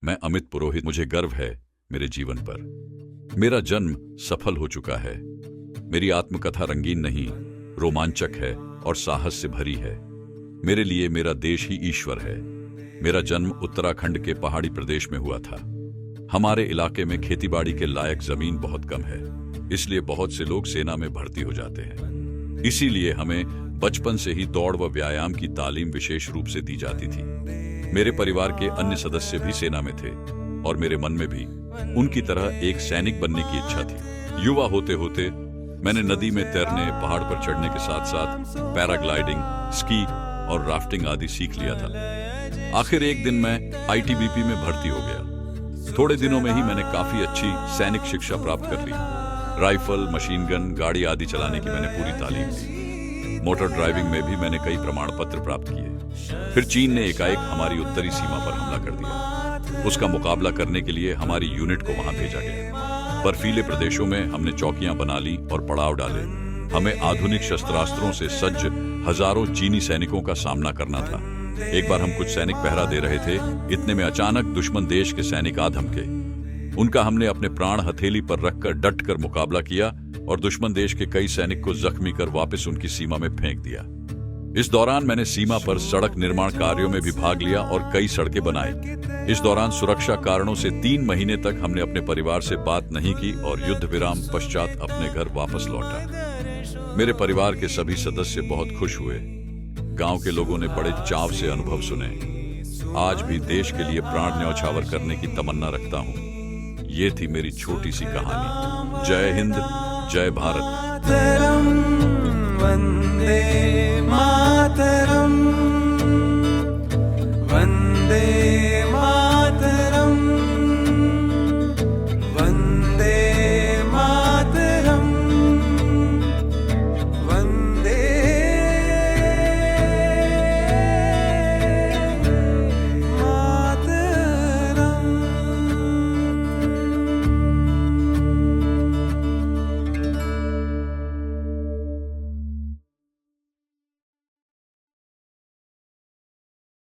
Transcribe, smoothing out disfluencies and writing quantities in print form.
मैं अमित पुरोहित। मुझे गर्व है मेरे जीवन पर। मेरा जन्म सफल हो चुका है। मेरी आत्मकथा रंगीन नहीं, रोमांचक है और साहस से भरी है। मेरे लिए मेरा देश ही ईश्वर है। मेरा जन्म उत्तराखंड के पहाड़ी प्रदेश में हुआ था। हमारे इलाके में खेतीबाड़ी के लायक जमीन बहुत कम है, इसलिए बहुत से लोग सेना में भर्ती हो जाते हैं। इसीलिए हमें बचपन से ही दौड़ व व्यायाम की तालीम विशेष रूप से दी जाती थी। मेरे परिवार के अन्य सदस्य भी सेना में थे और मेरे मन में भी उनकी तरह एक सैनिक बनने की इच्छा थी। युवा होते होते मैंने नदी में तैरने, पहाड़ पर चढ़ने के साथ साथ पैराग्लाइडिंग, स्की और राफ्टिंग आदि सीख लिया था। आखिर एक दिन मैं आईटीबीपी में भर्ती हो गया। थोड़े दिनों में ही मैंने काफी अच्छी सैनिक शिक्षा प्राप्त कर ली। राइफल, मशीन गन, गाड़ी आदि चलाने की मैंने पूरी तालीम ली। मोटर ड्राइविंग में भी मैंने कई प्रमाण पत्र प्राप्त किए। फिर चीन ने एकाएक हमारी उत्तरी सीमा पर हमला कर दिया। उसका मुकाबला करने के लिए हमारी यूनिट को वहां भेजा गया। बर्फीले प्रदेशों में हमने चौकियां बना ली और पड़ाव डाले। हमें आधुनिक शस्त्रास्त्रों से सज्ज हजारों चीनी सैनिकों का सामना करना था। एक बार हम कुछ सैनिक पहरा दे रहे थे, इतने में अचानक दुश्मन देश के सैनिक आ धमके। उनका हमने अपने प्राण हथेली पर रखकर डट कर मुकाबला किया और दुश्मन देश के कई सैनिक को जख्मी कर वापस उनकी सीमा में फेंक दिया। इस दौरान मैंने सीमा पर सड़क निर्माण कार्यों में भी भाग लिया और कई सड़कें बनाई। इस दौरान सुरक्षा कारणों से 3 महीने तक हमने अपने परिवार से बात नहीं की और युद्ध विराम पश्चात अपने घर वापस लौटा। मेरे परिवार के सभी सदस्य बहुत खुश हुए। गांव के लोगों ने बड़े चाव से अनुभव सुने। आज भी देश के लिए प्राण न्यौछावर करने की तमन्ना रखता हूँ। ये थी मेरी छोटी सी कहानी। जय हिंद, जय भारत। वंदे मातरम।